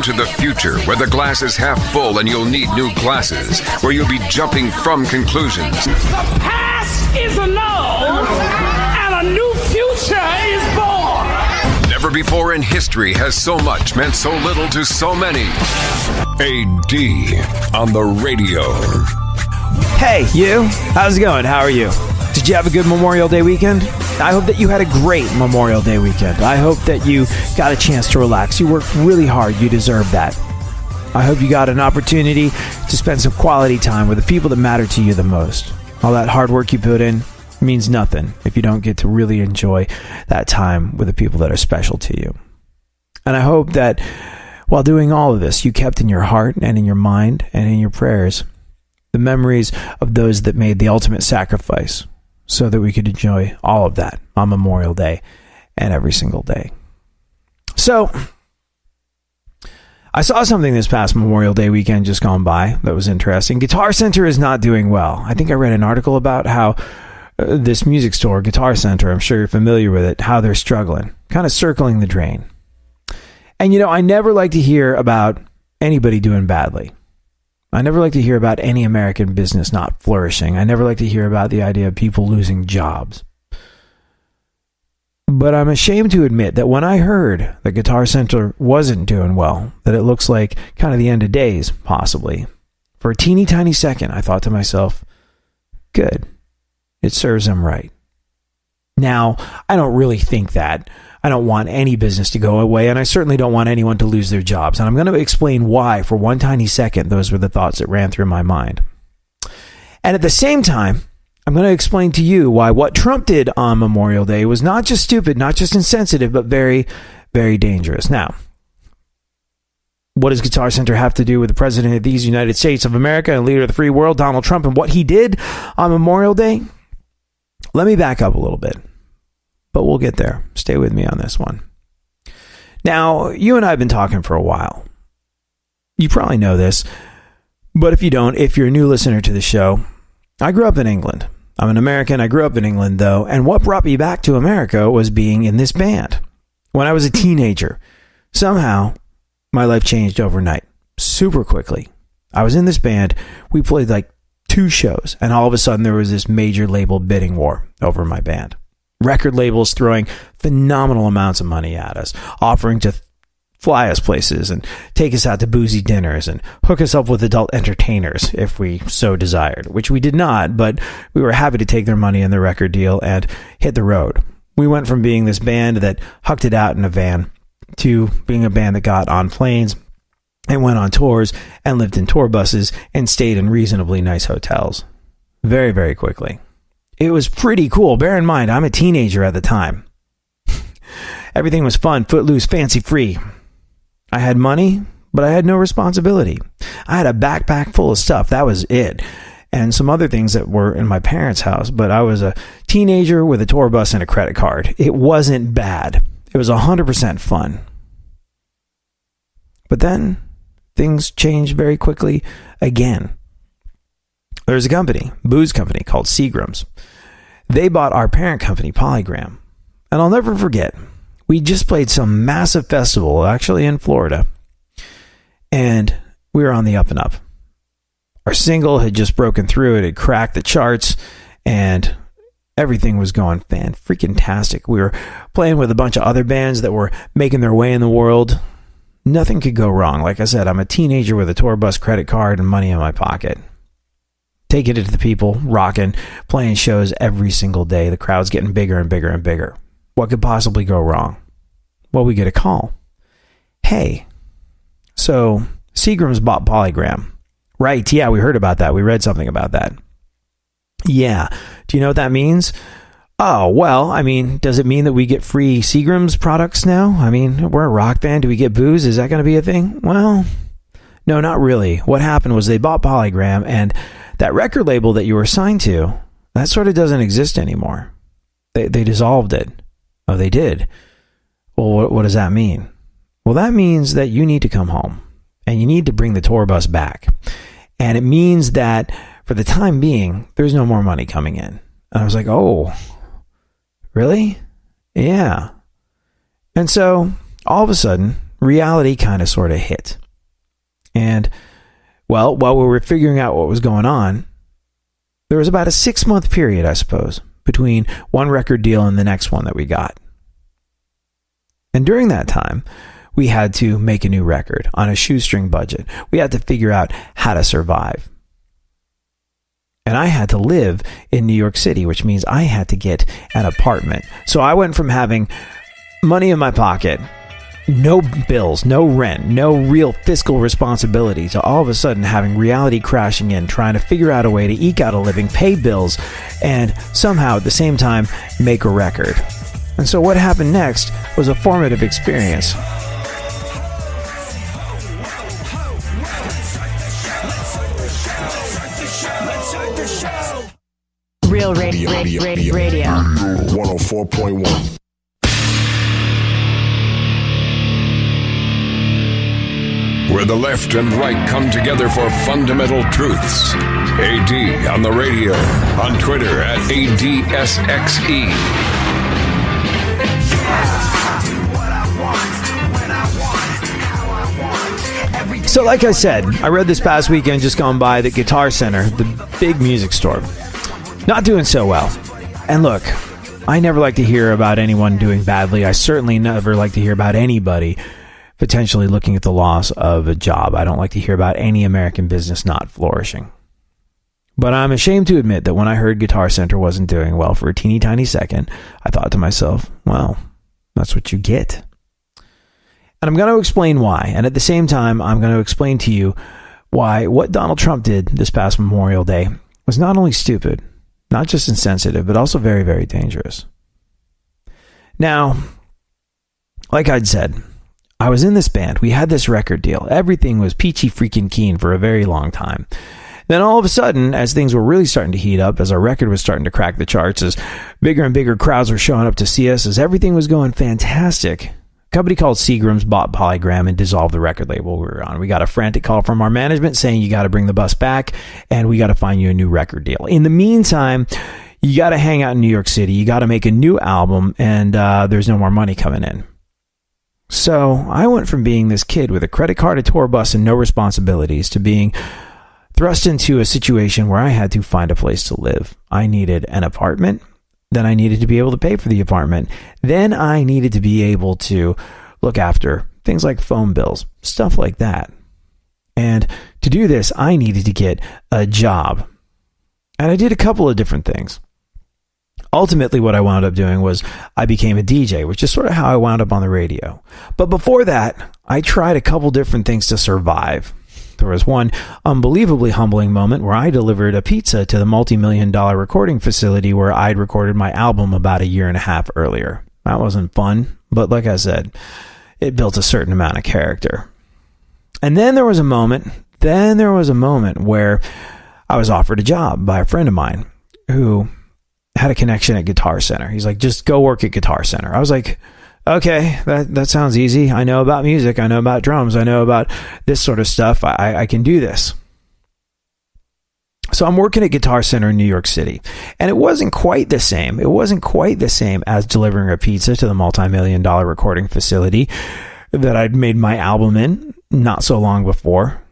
Welcome to the future, where the glass is half full and you'll need new glasses, where you'll be jumping from conclusions. The past is annulled, and a new future is born. Never before in history has so much meant so little to so many. AD on the radio. Hey, you. How's it going? How are you? Did you have a good Memorial Day weekend? I hope that you had a great Memorial Day weekend. I hope that you got a chance to relax. You worked really hard. You deserve that. I hope you got an opportunity to spend some quality time with the people that matter to you the most. All that hard work you put in means nothing if you don't get to really enjoy that time with the people that are special to you. And I hope that while doing all of this, you kept in your heart and in your mind and in your prayers the memories of those that made the ultimate sacrifice, so that we could enjoy all of that on Memorial Day and every single day. So, I saw something this past Memorial Day weekend just gone by that was interesting. Guitar Center is not doing well. I think I read an article about how this music store, Guitar Center, I'm sure you're familiar with it, how they're struggling, kind of circling the drain. And I never like to hear about anybody doing badly. I never like to hear about any American business not flourishing. I never like to hear about the idea of people losing jobs. But I'm ashamed to admit that when I heard that Guitar Center wasn't doing well, that it looks like kind of the end of days, possibly, for a teeny tiny second, I thought to myself, good, it serves them right. Now, I don't really think that. I don't want any business to go away, and I certainly don't want anyone to lose their jobs. And I'm going to explain why for one tiny second those were the thoughts that ran through my mind. And at the same time, I'm going to explain to you why what Trump did on Memorial Day was not just stupid, not just insensitive, but very, very dangerous. Now, what does Guitar Center have to do with the President of these United States of America and leader of the free world, Donald Trump, and what he did on Memorial Day? Let me back up a little bit. But we'll get there. Stay with me on this one. Now, you and I have been talking for a while. You probably know this, but if you don't, if you're a new listener to the show, I grew up in England. I'm an American. I grew up in England, though, and what brought me back to America was being in this band. When I was a teenager, somehow my life changed overnight, super quickly. I was in this band. We played like 2 shows, and all of a sudden there was this major label bidding war over my band. Record labels throwing phenomenal amounts of money at us, offering to fly us places and take us out to boozy dinners and hook us up with adult entertainers if we so desired, which we did not, but we were happy to take their money in the record deal and hit the road. We went from being this band that hucked it out in a van to being a band that got on planes and went on tours and lived in tour buses and stayed in reasonably nice hotels very, very quickly. It was pretty cool. Bear in mind, I'm a teenager at the time. Everything was fun, footloose, fancy-free. I had money, but I had no responsibility. I had a backpack full of stuff. That was it. And some other things that were in my parents' house. But I was a teenager with a tour bus and a credit card. It wasn't bad. It was 100% fun. But then things changed very quickly again. There's a company, booze company called Seagram's. They bought our parent company, Polygram. And I'll never forget, we just played some massive festival, actually in Florida. And we were on the up and up. Our single had just broken through. It had cracked the charts. And everything was going fan-freaking-tastic. We were playing with a bunch of other bands that were making their way in the world. Nothing could go wrong. Like I said, I'm a teenager with a tour bus, credit card, and money in my pocket. Taking it to the people, rocking, playing shows every single day. The crowd's getting bigger and bigger and bigger. What could possibly go wrong? Well, we get a call. Hey, so Seagram's bought Polygram. Right, yeah, we heard about that. We read something about that. Yeah, do you know what that means? Oh, well, I mean, does it mean that we get free Seagram's products now? I mean, we're a rock band. Do we get booze? Is that going to be a thing? Well, no, not really. What happened was they bought Polygram, and that record label that you were signed to, that sort of doesn't exist anymore. They dissolved it. Oh, they did? Well, what does that mean? Well, that means that you need to come home, and you need to bring the tour bus back. And it means that for the time being, there's no more money coming in. And I was like, oh, really? Yeah. And so all of a sudden, reality kind of sort of hit. And, well, while we were figuring out what was going on, there was about a 6-month period, I suppose, between one record deal and the next one that we got. And during that time, we had to make a new record on a shoestring budget. We had to figure out how to survive. And I had to live in New York City, which means I had to get an apartment. So I went from having money in my pocket, no bills, no rent, no real fiscal responsibility, to all of a sudden having reality crashing in, trying to figure out a way to eke out a living, pay bills, and somehow at the same time make a record. And so what happened next was a formative experience. Real radio. 104.1. Where the left and right come together for fundamental truths. AD on the radio, on Twitter at ADSXE. So like I said, I read this past weekend just gone by that Guitar Center, the big music store, not doing so well. And look, I never like to hear about anyone doing badly. I certainly never like to hear about anybody potentially looking at the loss of a job. I don't like to hear about any American business not flourishing. But I'm ashamed to admit that when I heard Guitar Center wasn't doing well for a teeny tiny second, I thought to myself, well, that's what you get. And I'm going to explain why. And at the same time, I'm going to explain to you why what Donald Trump did this past Memorial Day was not only stupid, not just insensitive, but also very, very dangerous. Now, like I'd said, I was in this band. We had this record deal. Everything was peachy freaking keen for a very long time. Then all of a sudden, as things were really starting to heat up, as our record was starting to crack the charts, as bigger and bigger crowds were showing up to see us, as everything was going fantastic, a company called Seagram's bought Polygram and dissolved the record label we were on. We got a frantic call from our management saying, you got to bring the bus back and we got to find you a new record deal. In the meantime, you got to hang out in New York City. You got to make a new album and there's no more money coming in. So I went from being this kid with a credit card, a tour bus, and no responsibilities to being thrust into a situation where I had to find a place to live. I needed an apartment. Then I needed to be able to pay for the apartment. Then I needed to be able to look after things like phone bills, stuff like that. And to do this, I needed to get a job. And I did a couple of different things. Ultimately, what I wound up doing was I became a DJ, which is sort of how I wound up on the radio. But before that, I tried a couple different things to survive. There was one unbelievably humbling moment where I delivered a pizza to the multi-million-dollar recording facility where I'd recorded my album about a year and a half earlier. That wasn't fun, but like I said, it built a certain amount of character. And then there was a moment where I was offered a job by a friend of mine who had a connection at Guitar Center. He's like, just go work at Guitar Center. I was like, okay, that sounds easy. I know about music. I know about drums. I know about this sort of stuff. I can do this. So I'm working at Guitar Center in New York City. And it wasn't quite the same. It wasn't quite the same as delivering a pizza to the multi-million-dollar recording facility that I'd made my album in not so long before.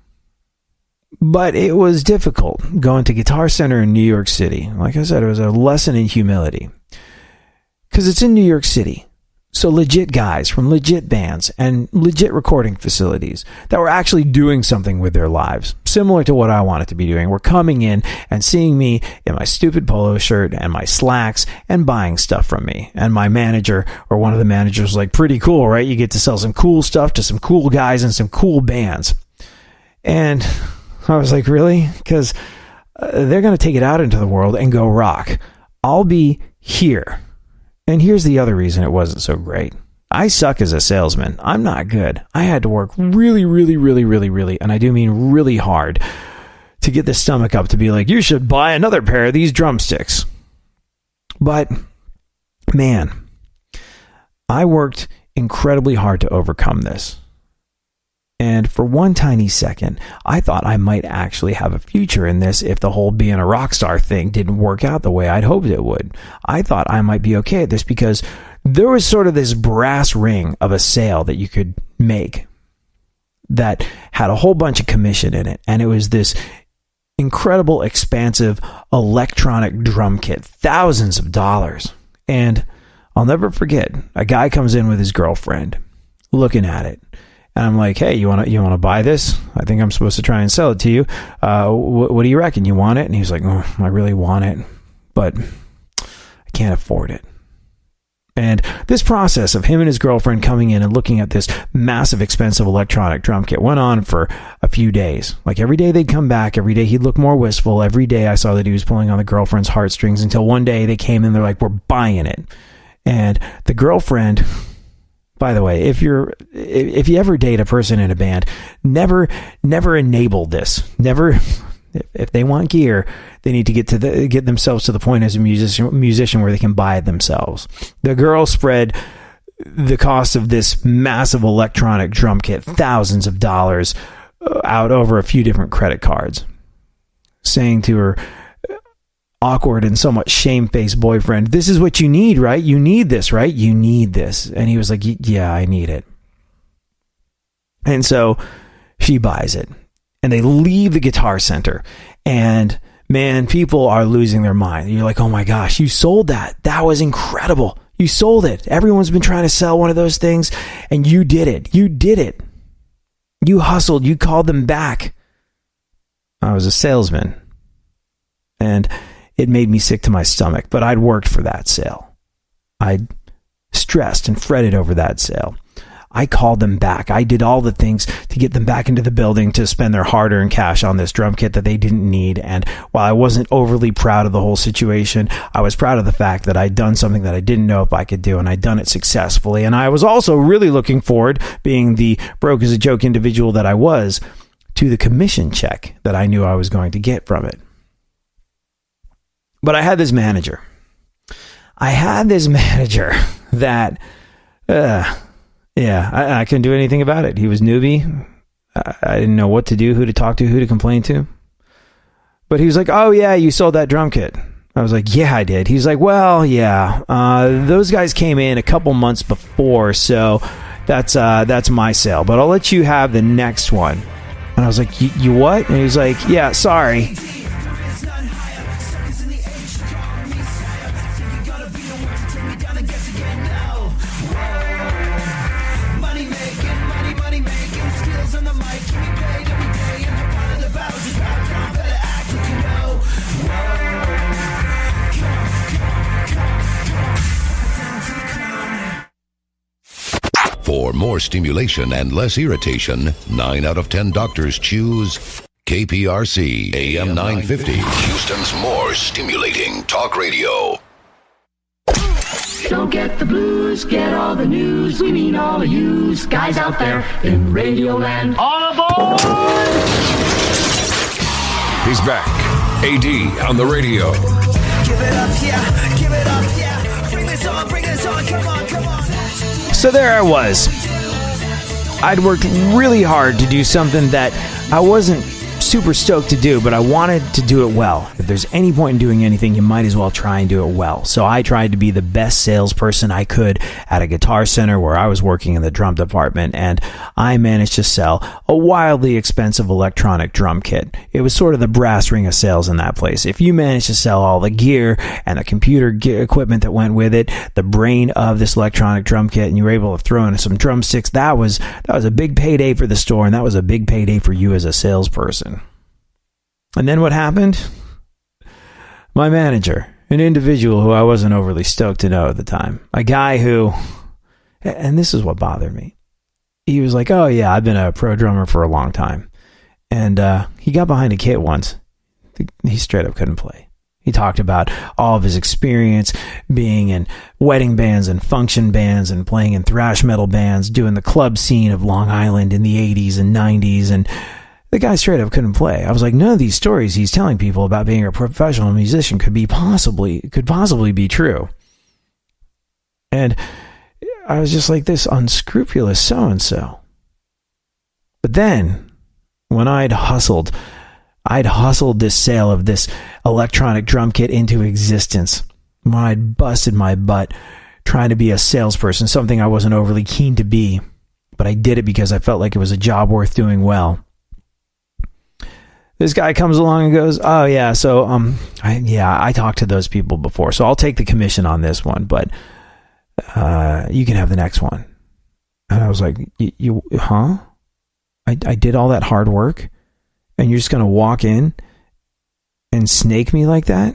But it was difficult going to Guitar Center in New York City. Like I said, it was a lesson in humility. Because it's in New York City. So legit guys from legit bands and legit recording facilities that were actually doing something with their lives, similar to what I wanted to be doing, were coming in and seeing me in my stupid polo shirt and my slacks and buying stuff from me. And my manager, or one of the managers, was like, pretty cool, right? You get to sell some cool stuff to some cool guys and some cool bands. And I was like, really? Because they're going to take it out into the world and go rock. I'll be here. And here's the other reason it wasn't so great. I suck as a salesman. I'm not good. I had to work really, and I do mean really hard to get the stomach up to be like, you should buy another pair of these drumsticks. But, man, I worked incredibly hard to overcome this. And for one tiny second, I thought I might actually have a future in this if the whole being a rock star thing didn't work out the way I'd hoped it would. I thought I might be okay at this because there was sort of this brass ring of a sale that you could make that had a whole bunch of commission in it. And it was this incredible, expansive electronic drum kit, thousands of dollars. And I'll never forget, a guy comes in with his girlfriend looking at it. And I'm like, hey, you want to buy this? I think I'm supposed to try and sell it to you. What do you reckon? You want it? And he's like, oh, I really want it, but I can't afford it. And this process of him and his girlfriend coming in and looking at this massive, expensive electronic drum kit went on for a few days. Like every day they'd come back, every day he'd look more wistful. Every day I saw that he was pulling on the girlfriend's heartstrings until one day they came in, they're like, we're buying it. And the girlfriend, by the way, if you ever date a person in a band, never enable this. Never, if they want gear, they need to get themselves to the point as a musician where they can buy it themselves. The girl spread the cost of this massive electronic drum kit, thousands of dollars, out over a few different credit cards, saying to her awkward and somewhat shamefaced boyfriend, this is what you need, right? You need this, right? You need this. And he was like, yeah, I need it. And so she buys it. And they leave the Guitar Center. And man, people are losing their mind. You're like, oh my gosh, you sold that. That was incredible. You sold it. Everyone's been trying to sell one of those things. And you did it. You did it. You hustled. You called them back. I was a salesman. And it made me sick to my stomach, but I'd worked for that sale. I'd stressed and fretted over that sale. I called them back. I did all the things to get them back into the building to spend their hard-earned cash on this drum kit that they didn't need. And while I wasn't overly proud of the whole situation, I was proud of the fact that I'd done something that I didn't know if I could do, and I'd done it successfully. And I was also really looking forward, being the broke as a joke individual that I was, to the commission check that I knew I was going to get from it. But I had this manager. That, I couldn't do anything about it. He was newbie. I didn't know what to do, who to talk to, who to complain to. But he was like, oh yeah, you sold that drum kit. I was like, yeah, I did. He's like, well, yeah, those guys came in a couple months before, so that's my sale. But I'll let you have the next one. And I was like, you what? And he was like, yeah, sorry. For more stimulation and less irritation, 9 out of 10 doctors choose KPRC AM 950, Houston's more stimulating talk radio. Don't get the blues, get all the news. We mean all of you guys out there in Radioland. All aboard! He's back. AD on the radio. Give it up, yeah. Give it up, yeah. Bring this on, come on. So there I was. I'd worked really hard to do something that I wasn't super stoked to do, but I wanted to do it well. If there's any point in doing anything, you might as well try and do it well. So I tried to be the best salesperson I could at a Guitar Center where I was working in the drum department, and I managed to sell a wildly expensive electronic drum kit. It was sort of the brass ring of sales in that place. If you managed to sell all the gear and the computer equipment that went with it, the brain of this electronic drum kit, and you were able to throw in some drumsticks, that was a big payday for the store, and that was a big payday for you as a salesperson. And then what happened? My manager, an individual who I wasn't overly stoked to know at the time, a guy who, and this is what bothered me, he was like, oh yeah, I've been a pro drummer for a long time. And he got behind a kit once. He straight up couldn't play. He talked about all of his experience being in wedding bands and function bands and playing in thrash metal bands, doing the club scene of Long Island in the 80s and 90s, and the guy straight up couldn't play. I was like, none of these stories he's telling people about being a professional musician could possibly be true. And I was just like, this unscrupulous so-and-so. But then, when I'd hustled this sale of this electronic drum kit into existence, when I'd busted my butt trying to be a salesperson, something I wasn't overly keen to be, but I did it because I felt like it was a job worth doing well. This guy comes along and goes, oh yeah, so I talked to those people before, so I'll take the commission on this one, but you can have the next one. And I was like, you huh? I did all that hard work, and you're just going to walk in and snake me like that?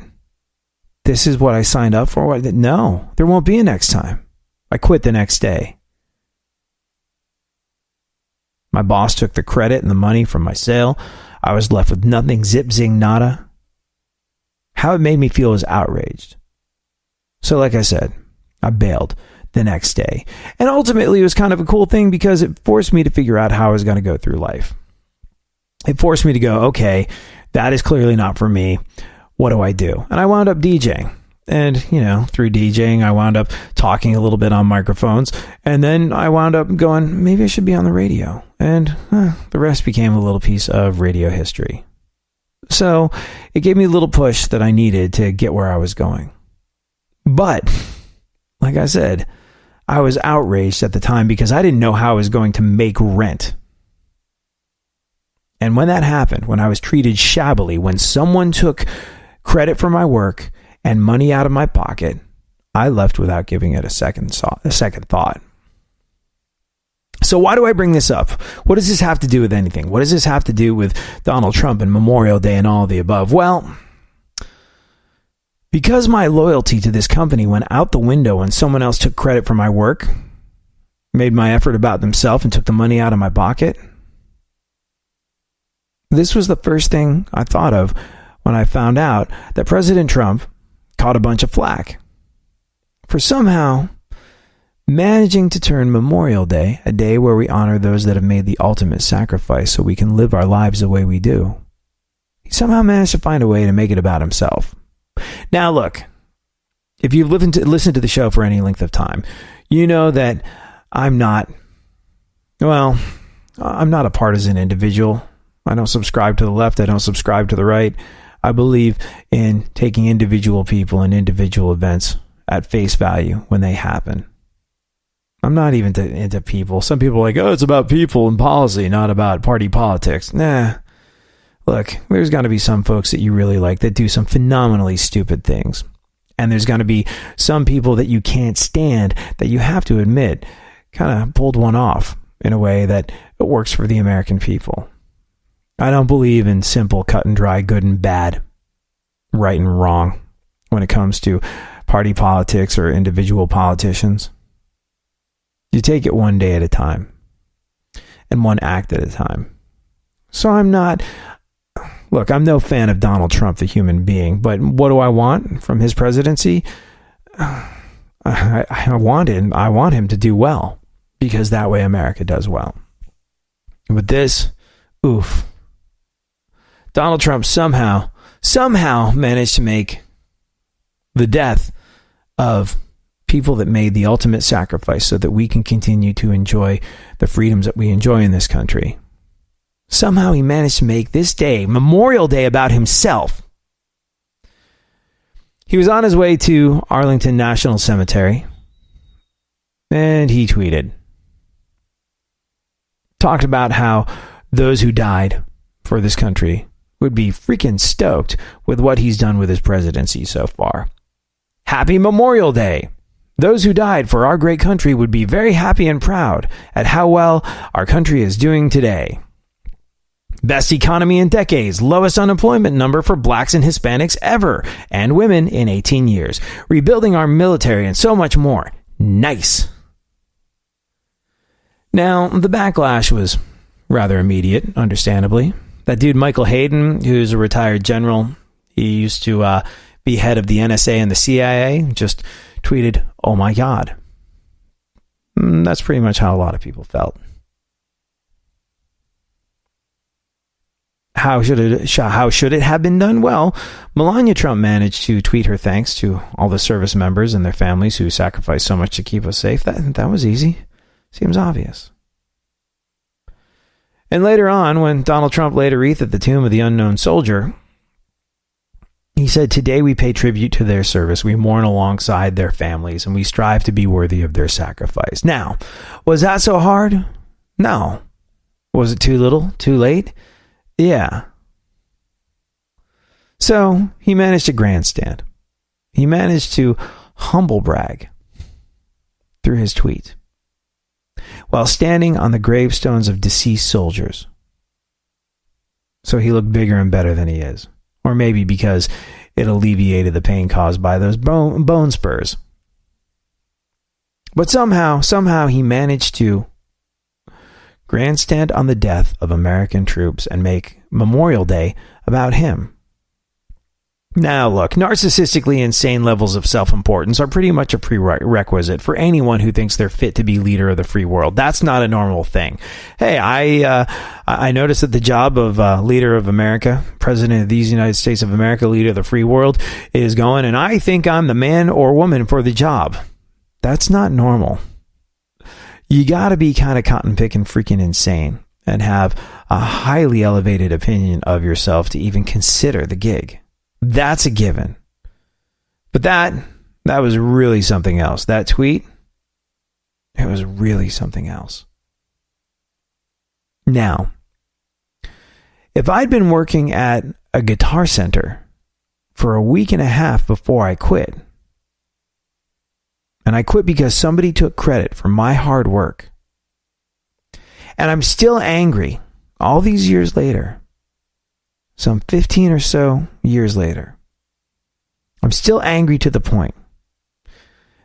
This is what I signed up for? No, there won't be a next time. I quit the next day. My boss took the credit and the money from my sale. I was left with nothing, zip, zing, nada. How it made me feel was outraged. So like I said, I bailed the next day. And ultimately it was kind of a cool thing because it forced me to figure out how I was going to go through life. It forced me to go, okay, that is clearly not for me. What do I do? And I wound up DJing. And, through DJing, I wound up talking a little bit on microphones. And then I wound up going, maybe I should be on the radio. And the rest became a little piece of radio history. So it gave me a little push that I needed to get where I was going. But, like I said, I was outraged at the time because I didn't know how I was going to make rent. And when that happened, when I was treated shabbily, when someone took credit for my work and money out of my pocket, I left without giving it a second thought. So why do I bring this up? What does this have to do with anything? What does this have to do with Donald Trump and Memorial Day and all of the above? Well, because my loyalty to this company went out the window when someone else took credit for my work, made my effort about themselves and took the money out of my pocket, this was the first thing I thought of when I found out that President Trump caught a bunch of flack for somehow managing to turn Memorial Day, a day where we honor those that have made the ultimate sacrifice so we can live our lives the way we do. He somehow managed to find a way to make it about himself. Now look, if you've listened to the show for any length of time, you know that I'm not a partisan individual. I don't subscribe to the left. I don't subscribe to the right. I believe in taking individual people and individual events at face value when they happen. I'm not even into people. Some people are like, oh, it's about people and policy, not about party politics. Nah. Look, there's got to be some folks that you really like that do some phenomenally stupid things. And there's going to be some people that you can't stand that you have to admit kind of pulled one off in a way that it works for the American people. I don't believe in simple, cut and dry, good and bad, right and wrong when it comes to party politics or individual politicians. You take it one day at a time and one act at a time. So I'm no fan of Donald Trump, the human being, but what do I want from his presidency? I want him to do well because that way America does well. With this, oof. Donald Trump somehow managed to make the death of people that made the ultimate sacrifice so that we can continue to enjoy the freedoms that we enjoy in this country. Somehow he managed to make this day, Memorial Day, about himself. He was on his way to Arlington National Cemetery, and he tweeted. Talked about how those who died for this country would be freaking stoked with what he's done with his presidency so far. Happy Memorial Day! Those who died for our great country would be very happy and proud at how well our country is doing today. Best economy in decades, lowest unemployment number for blacks and Hispanics ever, and women in 18 years. Rebuilding our military and so much more. Nice. Now, the backlash was rather immediate, understandably. That dude Michael Hayden, who's a retired general, he used to be head of the NSA and the CIA, just tweeted, "Oh my God." That's pretty much how a lot of people felt. How should it have been done? Well, Melania Trump managed to tweet her thanks to all the service members and their families who sacrificed so much to keep us safe. That was easy. Seems obvious. And later on, when Donald Trump laid a wreath at the tomb of the unknown soldier, he said, "Today we pay tribute to their service. We mourn alongside their families, and we strive to be worthy of their sacrifice." Now, was that so hard? No. Was it too little? Too late? Yeah. So he managed to grandstand. He managed to humble brag through his tweet while standing on the gravestones of deceased soldiers. So he looked bigger and better than he is. Or maybe because it alleviated the pain caused by those bone spurs. But somehow he managed to grandstand on the death of American troops and make Memorial Day about him. Now look, narcissistically insane levels of self-importance are pretty much a prerequisite for anyone who thinks they're fit to be leader of the free world. That's not a normal thing. Hey, I noticed that the job of leader of America, president of these United States of America, leader of the free world, is going, and I think I'm the man or woman for the job. That's not normal. You gotta be kind of cotton picking freaking insane and have a highly elevated opinion of yourself to even consider the gig. That's a given. But that was really something else. That tweet, it was really something else. Now, if I'd been working at a Guitar Center for a week and a half before I quit, and I quit because somebody took credit for my hard work, and I'm still angry all these years later, some 15 or so years later, I'm still angry to the point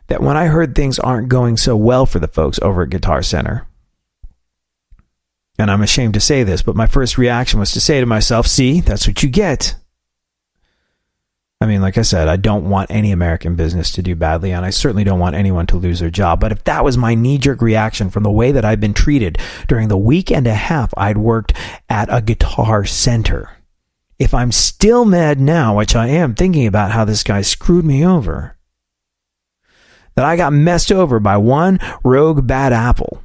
that when I heard things aren't going so well for the folks over at Guitar Center, and I'm ashamed to say this, but my first reaction was to say to myself, see, that's what you get. I mean, like I said, I don't want any American business to do badly, and I certainly don't want anyone to lose their job. But if that was my knee-jerk reaction from the way that I've been treated during the week and a half I'd worked at a Guitar Center, if I'm still mad now, which I am, thinking about how this guy screwed me over, that I got messed over by one rogue bad apple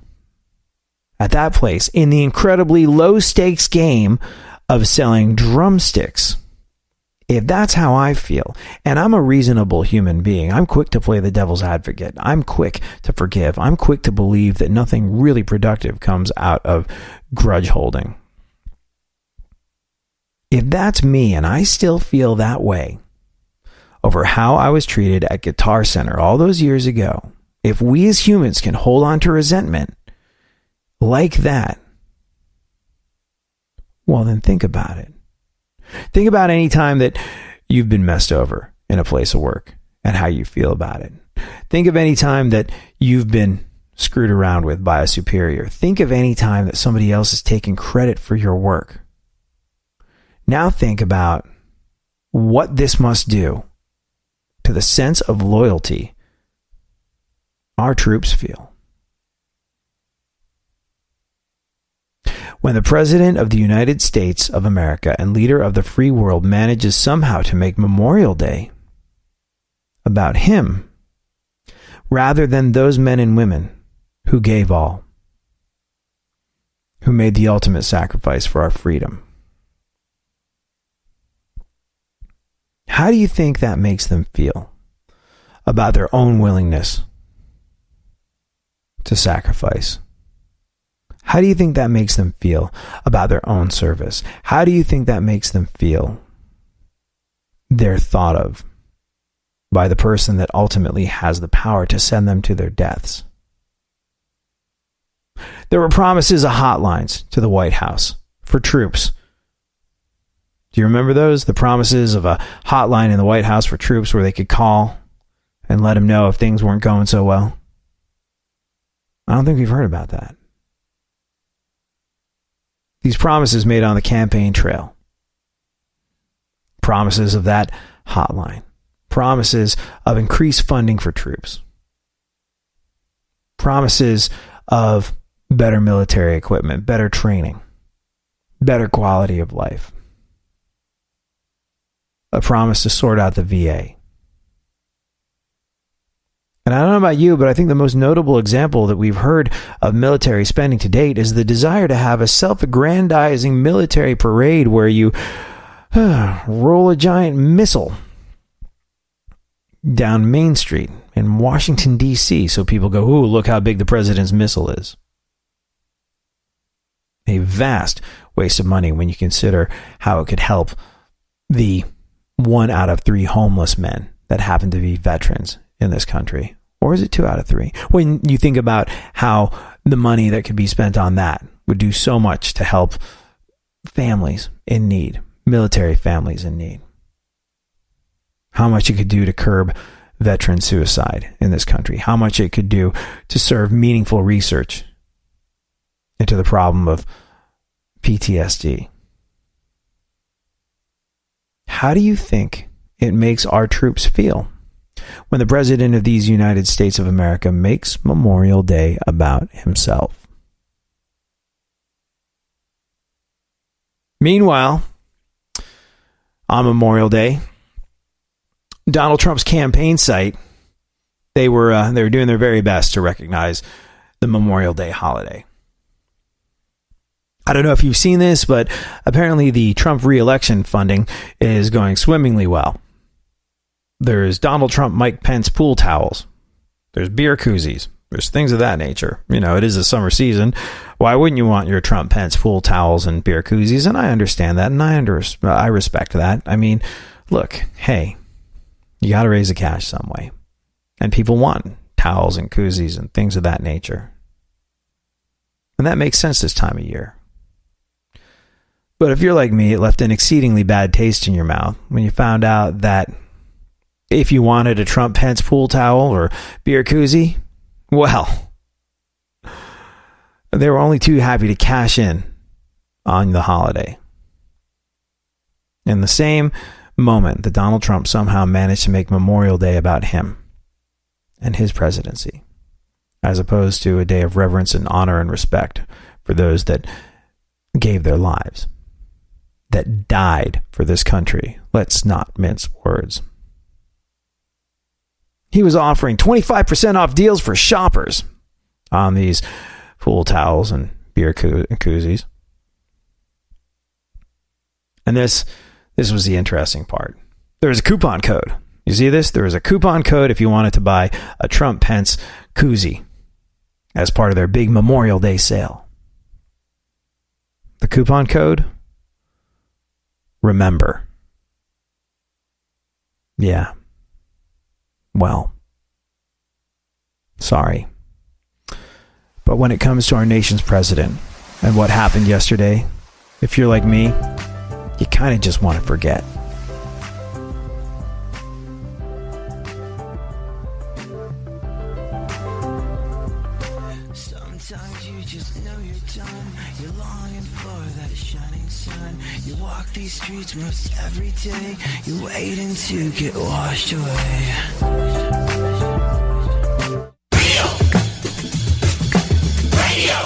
at that place in the incredibly low-stakes game of selling drumsticks, if that's how I feel, and I'm a reasonable human being, I'm quick to play the devil's advocate. I'm quick to forgive. I'm quick to believe that nothing really productive comes out of grudge holding. If that's me and I still feel that way over how I was treated at Guitar Center all those years ago, if we as humans can hold on to resentment like that, well, then think about it. Think about any time that you've been messed over in a place of work and how you feel about it. Think of any time that you've been screwed around with by a superior. Think of any time that somebody else is taking credit for your work. Now think about what this must do to the sense of loyalty our troops feel. When the President of the United States of America and leader of the free world manages somehow to make Memorial Day about him, rather than those men and women who gave all, who made the ultimate sacrifice for our freedom. How do you think that makes them feel about their own willingness to sacrifice? How do you think that makes them feel about their own service? How do you think that makes them feel they're thought of by the person that ultimately has the power to send them to their deaths? There were promises of hotlines to the White House for troops. Do you remember those? The promises of a hotline in the White House for troops where they could call and let them know if things weren't going so well. I don't think we've heard about that. These promises made on the campaign trail. Promises of that hotline. Promises of increased funding for troops. Promises of better military equipment, better training, better quality of life. A promise to sort out the VA. And I don't know about you, but I think the most notable example that we've heard of military spending to date is the desire to have a self-aggrandizing military parade where you roll a giant missile down Main Street in Washington, D.C. so people go, ooh, look how big the president's missile is. A vast waste of money when you consider how it could help the 1 out of 3 homeless men that happen to be veterans in this country. Or is it 2 out of 3? When you think about how the money that could be spent on that would do so much to help families in need, military families in need. How much it could do to curb veteran suicide in this country. How much it could do to serve meaningful research into the problem of PTSD. How do you think it makes our troops feel when the President of these United States of America makes Memorial Day about himself? Meanwhile, on Memorial Day, Donald Trump's campaign site, they were doing their very best to recognize the Memorial Day holiday. I don't know if you've seen this, but apparently the Trump re-election funding is going swimmingly well. There's Donald Trump, Mike Pence pool towels. There's beer koozies. There's things of that nature. You know, it is a summer season. Why wouldn't you want your Trump Pence pool towels and beer koozies? And I understand that, and I respect that. I mean, look, hey, you got to raise the cash some way. And people want towels and koozies and things of that nature. And that makes sense this time of year. But if you're like me, it left an exceedingly bad taste in your mouth when you found out that if you wanted a Trump Pence pool towel or beer koozie, well, they were only too happy to cash in on the holiday. In the same moment that Donald Trump somehow managed to make Memorial Day about him and his presidency, as opposed to a day of reverence and honor and respect for those that gave their lives, that died for this country. Let's not mince words. He was offering 25% off deals for shoppers on these pool towels and beer koozies. And this was the interesting part. There was a coupon code. You see this? There was a coupon code if you wanted to buy a Trump Pence koozie as part of their big Memorial Day sale. The coupon code? Remember. Yeah. Well, sorry. But when it comes to our nation's president and what happened yesterday, if you're like me, you kind of just want to forget. Sometimes you just know you're done. You're longing for that shining sun. You walk these streets most every day. You're waiting to get washed away. Radio. Radio.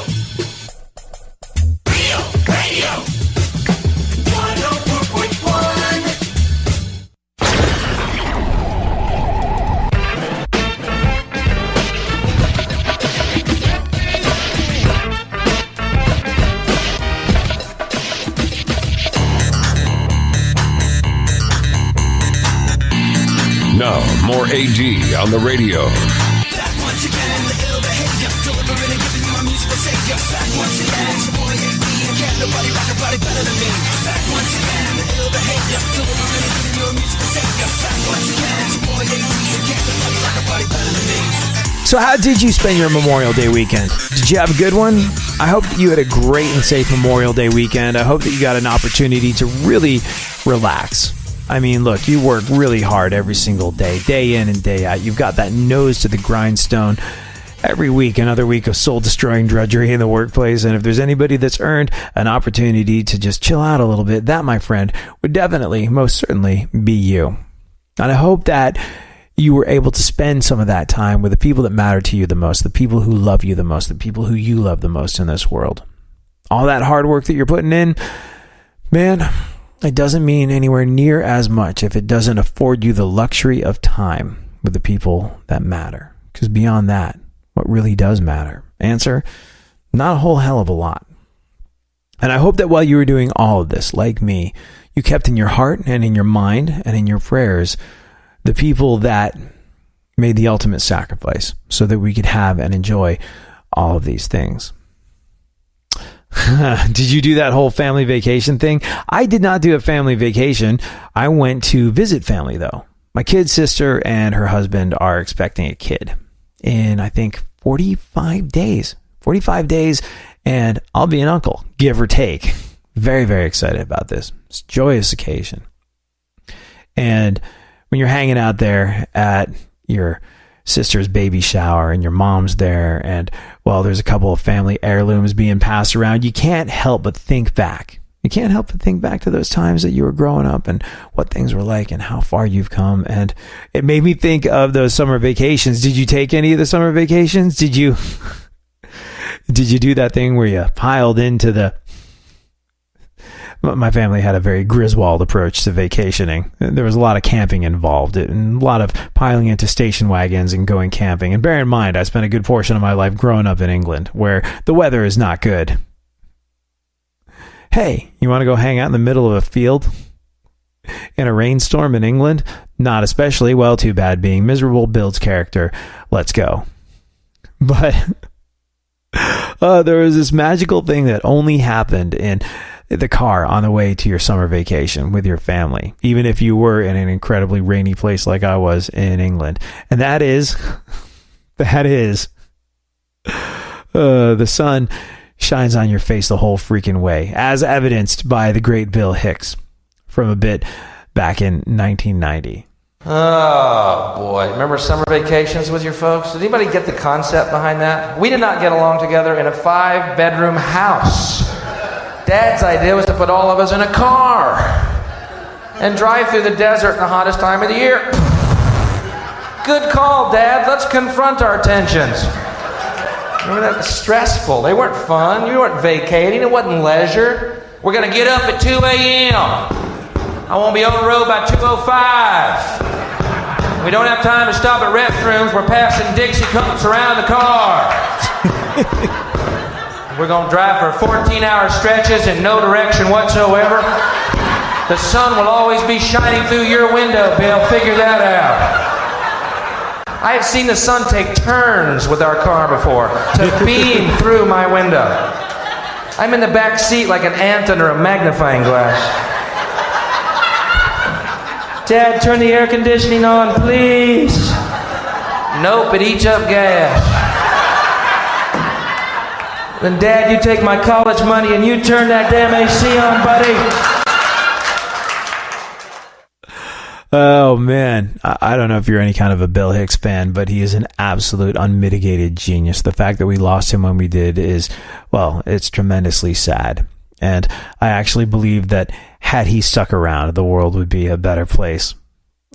104.1. Now, more AD on the radio. Back once again, the ill behavior, delivering and giving you my musical savior. Back once again, it's your boy AD, and can't nobody rock nobody better than me. Back once again, the ill behavior, delivering and giving you a musical savior. Back once again, it's your boy AD, and can't nobody rock nobody better than me. So how did you spend your Memorial Day weekend? Did you have a good one? I hope that you had a great and safe Memorial Day weekend. I hope that you got an opportunity to really relax. I mean, look, you work really hard every single day, day in and day out. You've got that nose to the grindstone every week, another week of soul-destroying drudgery in the workplace. And if there's anybody that's earned an opportunity to just chill out a little bit, that, my friend, would definitely, most certainly be you. And I hope that you were able to spend some of that time with the people that matter to you the most, the people who love you the most, the people who you love the most in this world. All that hard work that you're putting in, man, it doesn't mean anywhere near as much if it doesn't afford you the luxury of time with the people that matter. Because beyond that, what really does matter? Answer, not a whole hell of a lot. And I hope that while you were doing all of this, like me, you kept in your heart and in your mind and in your prayers the people that made the ultimate sacrifice so that we could have and enjoy all of these things. Did you do that whole family vacation thing? I did not do a family vacation. I went to visit family, though. My kid's sister and her husband are expecting a kid in, I think, 45 days. 45 days, and I'll be an uncle, give or take. Very, very excited about this. It's a joyous occasion. And when you're hanging out there at your sister's baby shower and your mom's there, and, well, there's a couple of family heirlooms being passed around, you can't help but think back. You can't help but think back to those times that you were growing up and what things were like and how far you've come. And it made me think of those summer vacations. Did you take any of the summer vacations? Did you do that thing where you piled into the... My family had a very Griswold approach to vacationing. There was a lot of camping involved and a lot of piling into station wagons and going camping. And bear in mind, I spent a good portion of my life growing up in England where the weather is not good. Hey, you want to go hang out in the middle of a field in a rainstorm in England? Not especially. Well, too bad, being miserable builds character. Let's go. But there was this magical thing that only happened in the car on the way to your summer vacation with your family, even if you were in an incredibly rainy place like I was in England. And that is the sun shines on your face the whole freaking way, as evidenced by the great Bill Hicks from a bit back in 1990. Oh, boy. Remember summer vacations with your folks? Did anybody get the concept behind that? We did not get along together in a 5-bedroom house. Dad's idea was to put all of us in a car and drive through the desert in the hottest time of the year. Good call, Dad. Let's confront our tensions. Remember that? Stressful. They weren't fun. You weren't vacating. It wasn't leisure. We're going to get up at 2 a.m. I won't be on the road by 2:05. We don't have time to stop at restrooms. We're passing Dixie cups around the car. We're going to drive for 14-hour stretches in no direction whatsoever. The sun will always be shining through your window, Bill. Figure that out. I have seen the sun take turns with our car before to beam through my window. I'm in the back seat like an ant under a magnifying glass. Dad, turn the air conditioning on, please. Nope, it eats up gas. Then, Dad, you take my college money and you turn that damn AC on, buddy. Oh, man. I don't know if you're any kind of a Bill Hicks fan, but he is an absolute unmitigated genius. The fact that we lost him when we did is, well, it's tremendously sad. And I actually believe that had he stuck around, the world would be a better place.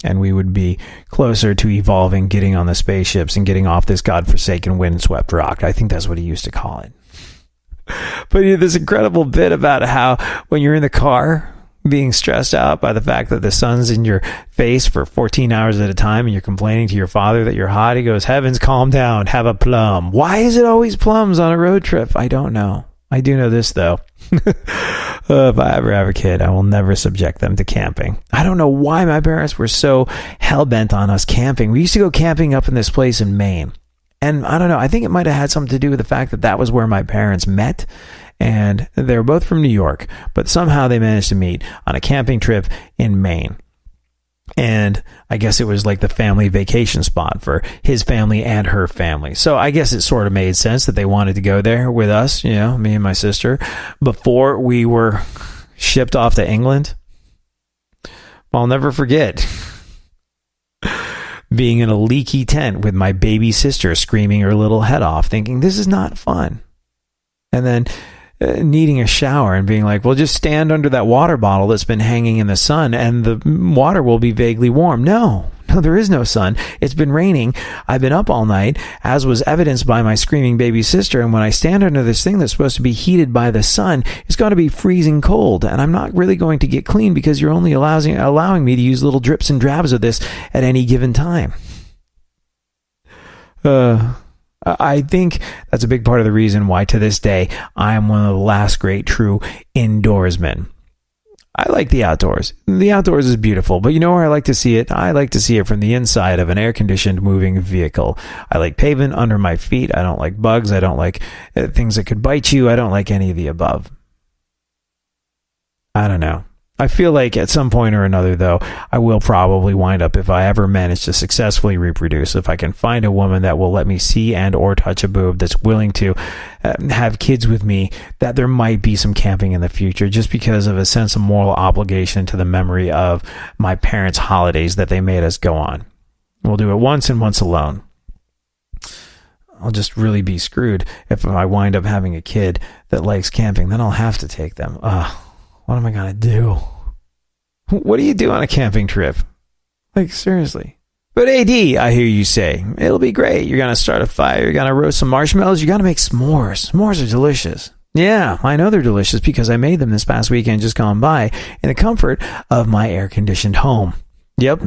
And we would be closer to evolving, getting on the spaceships, and getting off this godforsaken windswept rock. I think that's what he used to call it. But this incredible bit about how when you're in the car being stressed out by the fact that the sun's in your face for 14 hours at a time and you're complaining to your father that you're hot, he goes, heavens, calm down, have a plum. Why is it always plums on a road trip? I don't know. I do know this, though. If I ever have a kid, I will never subject them to camping. I don't know why my parents were so hell-bent on us camping. We used to go camping up in this place in Maine. And I don't know, I think it might have had something to do with the fact that that was where my parents met. And they were both from New York, but somehow they managed to meet on a camping trip in Maine. And I guess it was like the family vacation spot for his family and her family. So I guess it sort of made sense that they wanted to go there with us, you know, me and my sister, before we were shipped off to England. I'll never forget being in a leaky tent with my baby sister screaming her little head off, thinking this is not fun. And then needing a shower and being like, well, just stand under that water bottle that's been hanging in the sun and the water will be vaguely warm. No, there is no sun. It's been raining. I've been up all night, as was evidenced by my screaming baby sister. And when I stand under this thing that's supposed to be heated by the sun, it's going to be freezing cold. And I'm not really going to get clean because you're only allowing me to use little drips and drabs of this at any given time. I think that's a big part of the reason why to this day I am one of the last great true indoorsmen. I like the outdoors. The outdoors is beautiful, but you know where I like to see it? I like to see it from the inside of an air-conditioned moving vehicle. I like pavement under my feet. I don't like bugs. I don't like things that could bite you. I don't like any of the above. I don't know. I feel like at some point or another, though, I will probably wind up, if I ever manage to successfully reproduce, if I can find a woman that will let me see and or touch a boob, that's willing to have kids with me, that there might be some camping in the future, just because of a sense of moral obligation to the memory of my parents' holidays that they made us go on. We'll do it once and once alone. I'll just really be screwed if I wind up having a kid that likes camping. Then I'll have to take them. What am I going to do? What do you do on a camping trip? Like, seriously. But AD, I hear you say, it'll be great. You're going to start a fire. You're going to roast some marshmallows. You're going to make s'mores. S'mores are delicious. Yeah, I know they're delicious because I made them this past weekend just gone by in the comfort of my air-conditioned home. Yep.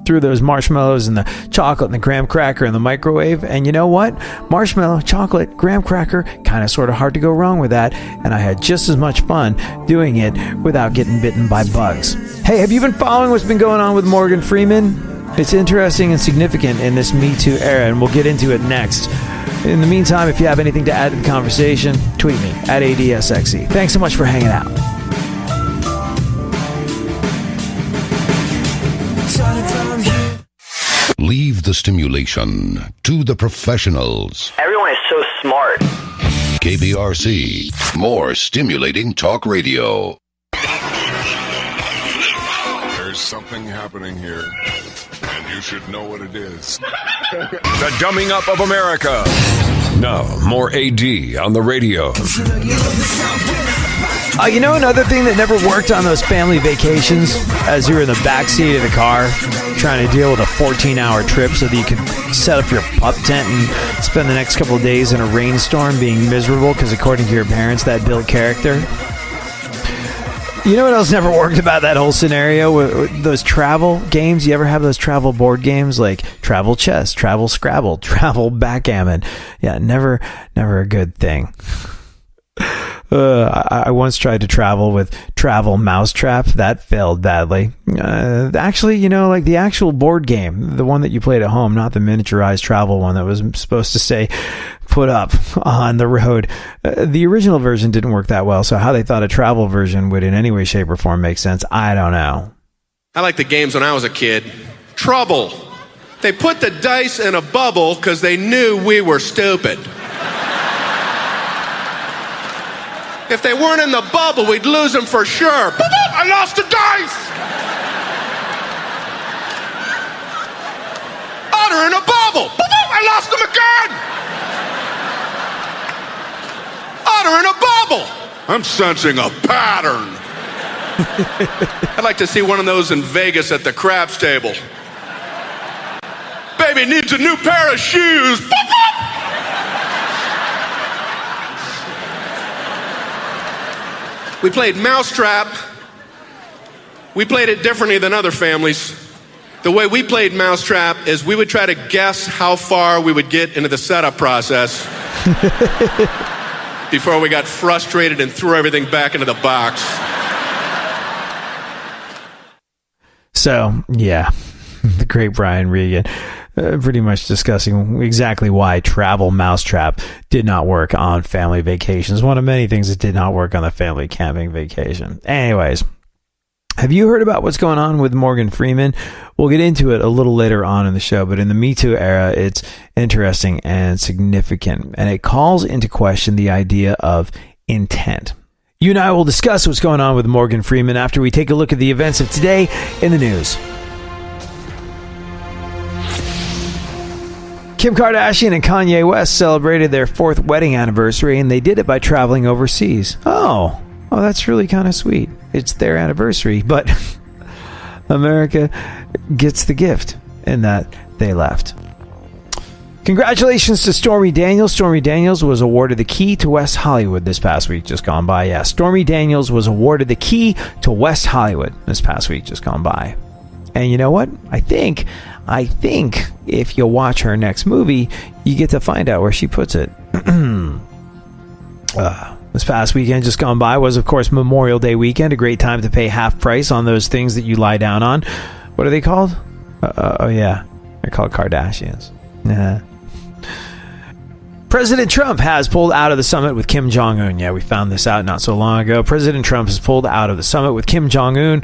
Threw those marshmallows and the chocolate and the graham cracker in the microwave, and you know what? Marshmallow, chocolate, graham cracker, kind of sort of hard to go wrong with that, and I had just as much fun doing it without getting bitten by bugs. Hey, have you been following what's been going on with Morgan Freeman? It's interesting and significant in this Me Too era, and we'll get into it next. In the meantime, if you have anything to add to the conversation, tweet me at ADSXE. Thanks so much for hanging out. Leave the stimulation to the professionals. Everyone is so smart. KPRC, more stimulating talk radio. There's something happening here, and you should know what it is. The Dumbing Up of America. Now, more AD on the radio. You know another thing that never worked on those family vacations, as you're in the backseat of the car trying to deal with a 14-hour trip so that you could set up your pup tent and spend the next couple of days in a rainstorm being miserable because according to your parents that built character? You know what else never worked about that whole scenario? With those travel games. You ever have those travel board games like Travel Chess, Travel Scrabble, Travel Backgammon? Yeah, never a good thing. I once tried to travel with Travel Mousetrap. That failed badly. Actually, you know, like the actual board game, the one that you played at home, not the miniaturized travel one that was supposed to say put up on the road. The original version didn't work that well, so how they thought a travel version would in any way, shape, or form make sense, I don't know. I liked the games when I was a kid. Trouble. They put the dice in a bubble because they knew we were stupid. If they weren't in the bubble, we'd lose them for sure. I lost the dice! Otter in a bubble! I lost them again! Otter in a bubble! I'm sensing a pattern. I'd like to see one of those in Vegas at the craps table. Baby needs a new pair of shoes. We played Mousetrap. We played it differently than other families. The way we played Mousetrap is we would try to guess how far we would get into the setup process before we got frustrated and threw everything back into the box. So, yeah, the great Brian Regan pretty much discussing exactly why Travel Mousetrap did not work on family vacations. One of many things that did not work on the family camping vacation. Anyways, have you heard about what's going on with Morgan Freeman? We'll get into it a little later on in the show, but in the Me Too era, it's interesting and significant, and it calls into question the idea of intent. You and I will discuss what's going on with Morgan Freeman after we take a look at the events of today in the news. Kim Kardashian and Kanye West celebrated their 4th wedding anniversary, and they did it by traveling overseas. Oh, that's really kind of sweet. It's their anniversary, but America gets the gift in that they left. Congratulations to Stormy Daniels. Stormy Daniels was awarded the key to West Hollywood this past week, just gone by. Yeah, Stormy Daniels was awarded the key to West Hollywood this past week, just gone by. And you know what? I think if you watch her next movie, you get to find out where she puts it. This past weekend just gone by was, of course, Memorial Day weekend, a great time to pay half price on those things that you lie down on. What are they called? Oh, yeah. They're called Kardashians. President Trump has pulled out of the summit with Kim Jong-un. Yeah, we found this out not so long ago. President Trump has pulled out of the summit with Kim Jong-un.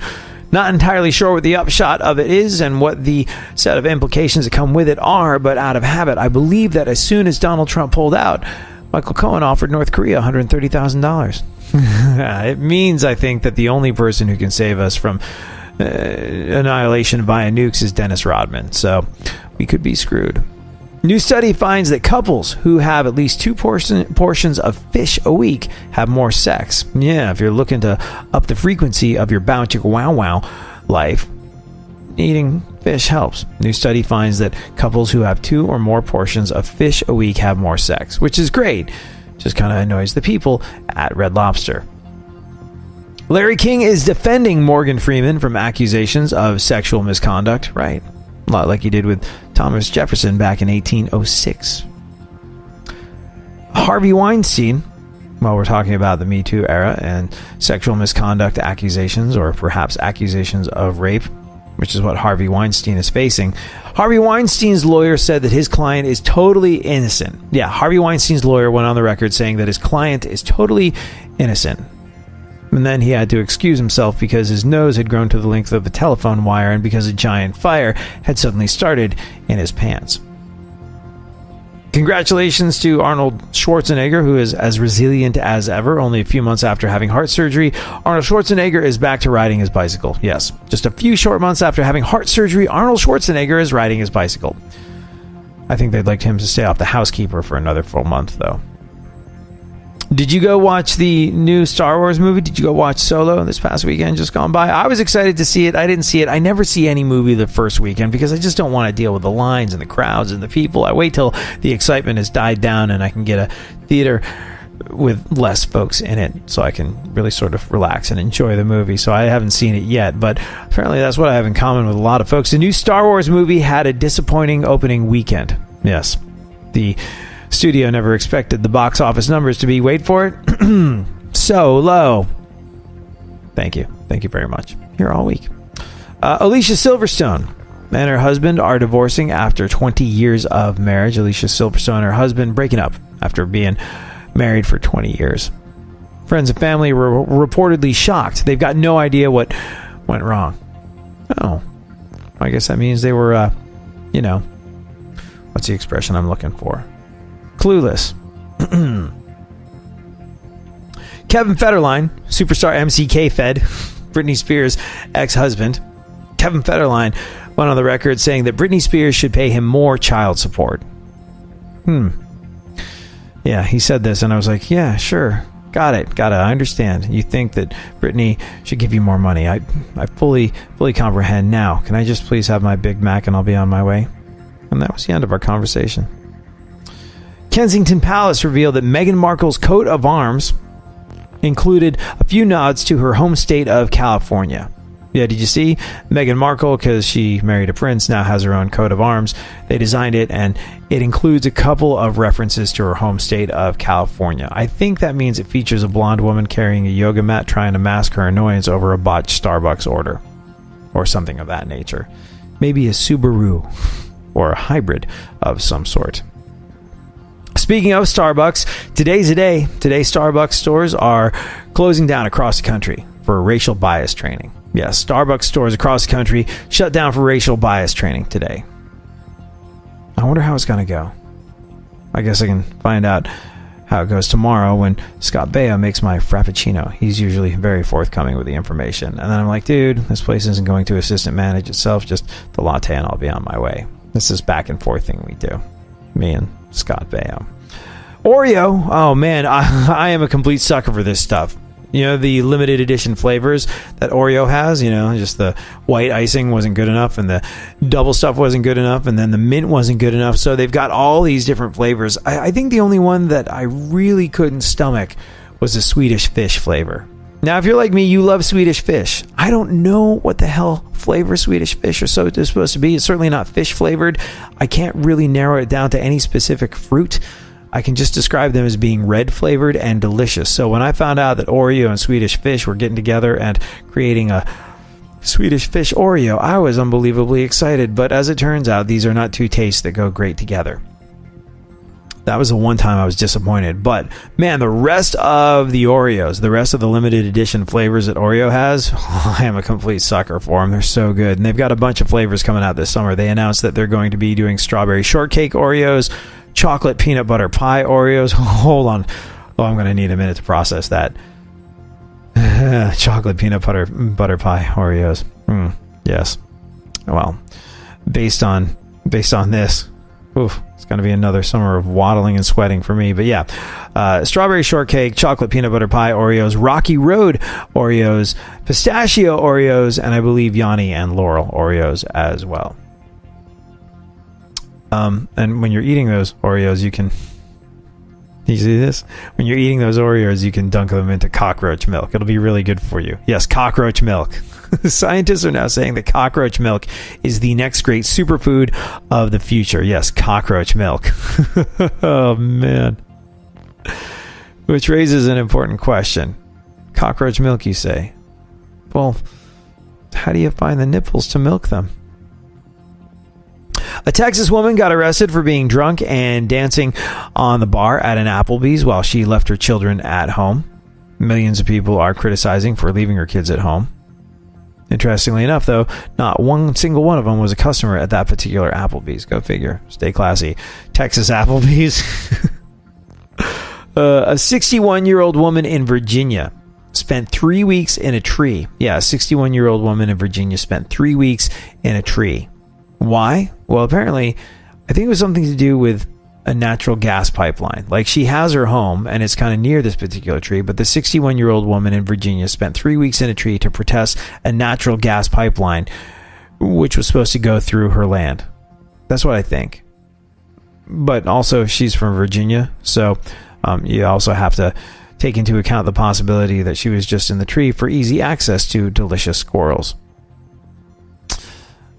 Not entirely sure what the upshot of it is and what the set of implications that come with it are, but out of habit, I believe that as soon as Donald Trump pulled out, Michael Cohen offered North Korea $130,000. It means, I think, that the only person who can save us from annihilation via nukes is Dennis Rodman. So we could be screwed. New study finds that couples who have at least 2 portions of fish a week have more sex. Yeah, if you're looking to up the frequency of your bounty wow life, eating fish helps. New study finds that couples who have 2 or more portions of fish a week have more sex, which is great. Just kind of annoys the people at Red Lobster. Larry King is defending Morgan Freeman from accusations of sexual misconduct, right? A lot like he did with Thomas Jefferson back in 1806. Harvey Weinstein, while we're talking about the Me Too era and sexual misconduct accusations, or perhaps accusations of rape, which is what Harvey Weinstein is facing. Harvey Weinstein's lawyer said that his client is totally innocent. Yeah, Harvey Weinstein's lawyer went on the record saying that his client is totally innocent. And then he had to excuse himself because his nose had grown to the length of a telephone wire and because a giant fire had suddenly started in his pants. Congratulations to Arnold Schwarzenegger, who is as resilient as ever. Only a few months after having heart surgery, Arnold Schwarzenegger is back to riding his bicycle. Yes, just a few short months after having heart surgery, Arnold Schwarzenegger is riding his bicycle. I think they'd like him to stay off the housekeeper for another full month, though. Did you go watch the new Star Wars movie? Did you go watch Solo this past weekend just gone by? I was excited to see it. I didn't see it. I never see any movie the first weekend because I just don't want to deal with the lines and the crowds and the people. I wait till the excitement has died down and I can get a theater with less folks in it so I can really sort of relax and enjoy the movie. So I haven't seen it yet, but apparently that's what I have in common with a lot of folks. The new Star Wars movie had a disappointing opening weekend. Yes. The studio never expected the box office numbers to be, wait for it, so low. Thank you very much. Here all week. Alicia Silverstone and her husband are divorcing after 20 years of marriage. Alicia Silverstone and her husband breaking up after being married for 20 years. Friends and family were reportedly shocked. They've got no idea what went wrong. Oh, I guess that means they were, what's the expression I'm looking for? Clueless. Kevin Federline, superstar MCK Fed, Britney Spears' ex-husband. Kevin Federline went on the record saying that Britney Spears should pay him more child support. Yeah, he said this, and I was like, yeah, sure. Got it. I understand. You think that Britney should give you more money. I fully comprehend now. Can I just please have my Big Mac and I'll be on my way? And that was the end of our conversation. Kensington Palace revealed that Meghan Markle's coat of arms included a few nods to her home state of California. Yeah, did you see? Meghan Markle, because she married a prince, now has her own coat of arms. They designed it, and it includes a couple of references to her home state of California. I think that means it features a blonde woman carrying a yoga mat trying to mask her annoyance over a botched Starbucks order, or something of that nature. Maybe a Subaru, or a hybrid of some sort. Speaking of Starbucks, today's a day. Today, Starbucks stores are closing down across the country for racial bias training. Yes, Starbucks stores across the country shut down for racial bias training today. I wonder how it's going to go. I guess I can find out how it goes tomorrow when Scott Baio makes my Frappuccino. He's usually very forthcoming with the information. And then I'm like, dude, this place isn't going to assistant manage itself, just the latte and I'll be on my way. This is back and forth thing we do. Me and Scott Baio. Oreo, oh man, I am a complete sucker for this stuff. You know, the limited edition flavors that Oreo has, just the white icing wasn't good enough and the double stuff wasn't good enough and then the mint wasn't good enough. So they've got all these different flavors. I think the only one that I really couldn't stomach was the Swedish fish flavor. Now, if you're like me, you love Swedish fish. I don't know what the hell flavor Swedish fish are supposed to be. It's certainly not fish flavored. I can't really narrow it down to any specific fruit. I can just describe them as being red flavored and delicious. So when I found out that Oreo and Swedish Fish were getting together and creating a Swedish Fish Oreo, I was unbelievably excited. But as it turns out, these are not two tastes that go great together. That was the one time I was disappointed. But man, the rest of the Oreos, the rest of the limited edition flavors that Oreo has, I am a complete sucker for them. They're so good. And they've got a bunch of flavors coming out this summer. They announced that they're going to be doing strawberry shortcake Oreos, chocolate peanut butter pie Oreos. Hold on. Oh, I'm going to need a minute to process that. Chocolate peanut butter pie Oreos. Yes. Well, based on this, oof, it's going to be another summer of waddling and sweating for me. But yeah, strawberry shortcake, chocolate peanut butter pie Oreos, Rocky Road Oreos, pistachio Oreos, and I believe Yanni and Laurel Oreos as well. And when you're eating those Oreos, you see this? When you're eating those Oreos, you can dunk them into cockroach milk. It'll be really good for you. Yes, cockroach milk. Scientists are now saying that cockroach milk is the next great superfood of the future. Yes, cockroach milk. Oh, man. Which raises an important question. Cockroach milk, you say? Well, how do you find the nipples to milk them? A Texas woman got arrested for being drunk and dancing on the bar at an Applebee's while she left her children at home. Millions of people are criticizing for leaving her kids at home. Interestingly enough, though, not one single one of them was a customer at that particular Applebee's. Go figure. Stay classy. Texas Applebee's. A 61-year-old woman in Virginia spent 3 weeks in a tree. Yeah, a 61-year-old woman in Virginia spent 3 weeks in a tree. Why? Well, apparently, I think it was something to do with a natural gas pipeline. Like, she has her home, and it's kind of near this particular tree, but the 61-year-old woman in Virginia spent 3 weeks in a tree to protest a natural gas pipeline, which was supposed to go through her land. That's what I think. But also, she's from Virginia, so you also have to take into account the possibility that she was just in the tree for easy access to delicious squirrels.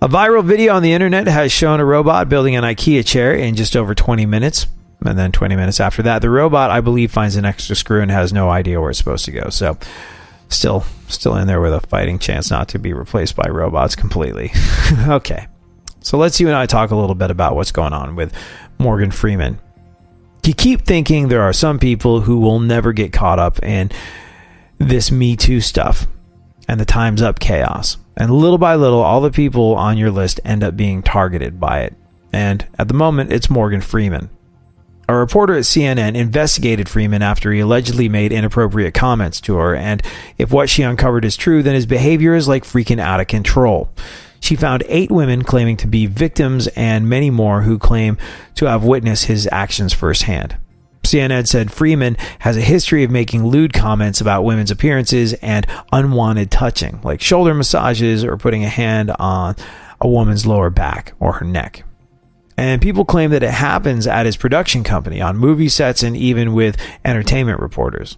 A viral video on the internet has shown a robot building an IKEA chair in just over 20 minutes. And then 20 minutes after that, the robot, I believe, finds an extra screw and has no idea where it's supposed to go. So still in there with a fighting chance not to be replaced by robots completely. Okay. So let's you and I talk a little bit about what's going on with Morgan Freeman. You keep thinking there are some people who will never get caught up in this Me Too stuff and the Time's Up chaos. And little by little, all the people on your list end up being targeted by it. And at the moment, it's Morgan Freeman. A reporter at CNN investigated Freeman after he allegedly made inappropriate comments to her. And if what she uncovered is true, then his behavior is like freaking out of control. She found 8 women claiming to be victims and many more who claim to have witnessed his actions firsthand. CNN said Freeman has a history of making lewd comments about women's appearances and unwanted touching, like shoulder massages or putting a hand on a woman's lower back or her neck. And people claim that it happens at his production company, on movie sets, and even with entertainment reporters.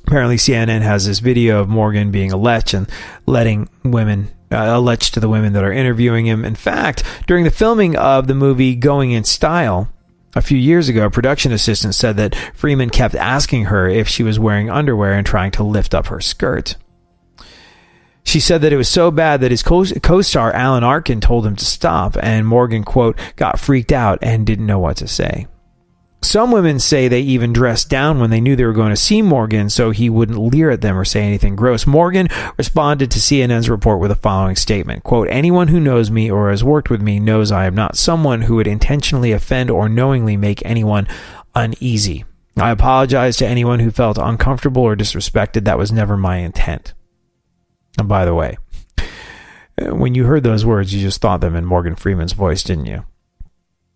Apparently, CNN has this video of Morgan being a lech and letting women a lech to the women that are interviewing him. In fact, during the filming of the movie Going in Style, a few years ago, a production assistant said that Freeman kept asking her if she was wearing underwear and trying to lift up her skirt. She said that it was so bad that his co-star Alan Arkin told him to stop, and Morgan, quote, got freaked out and didn't know what to say. Some women say they even dressed down when they knew they were going to see Morgan so he wouldn't leer at them or say anything gross. Morgan responded to CNN's report with the following statement, quote, anyone who knows me or has worked with me knows I am not someone who would intentionally offend or knowingly make anyone uneasy. I apologize to anyone who felt uncomfortable or disrespected. That was never my intent. And by the way, when you heard those words, you just thought them in Morgan Freeman's voice, didn't you?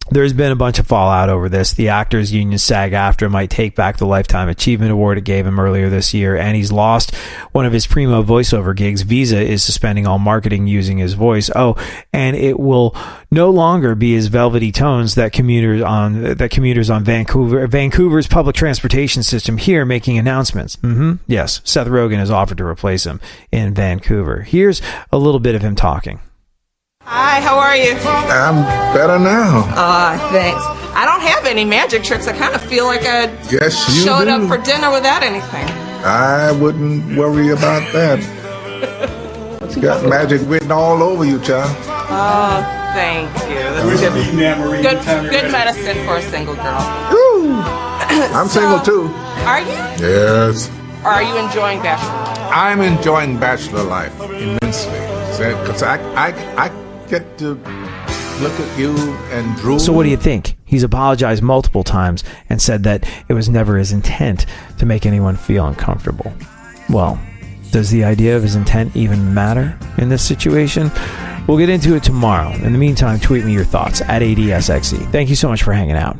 There's been a bunch of fallout over this. The Actors Union SAG-AFTRA might take back the Lifetime Achievement Award it gave him earlier this year, and he's lost one of his primo voiceover gigs. Visa is suspending all marketing using his voice. Oh, and it will no longer be his velvety tones that commuters on Vancouver's public transportation system hear making announcements. Yes, Seth Rogen has offered to replace him in Vancouver. Here's a little bit of him talking. Hi, how are you? I'm better now. Thanks. I don't have any magic tricks. I kind of feel like I showed up for dinner without anything. I wouldn't worry about that. You got magic written all over you, child. Oh, thank you. That's good medicine for a single girl. Woo! I'm single too. Are you? Yes. Or are you enjoying bachelor life? I'm enjoying bachelor life immensely. Because I get to look at you and drool. So what do you think? He's apologized multiple times and said that it was never his intent to make anyone feel uncomfortable. Well, does the idea of his intent even matter in this situation? We'll get into it tomorrow. In the meantime, tweet me your thoughts at ADSXE. Thank you so much for hanging out.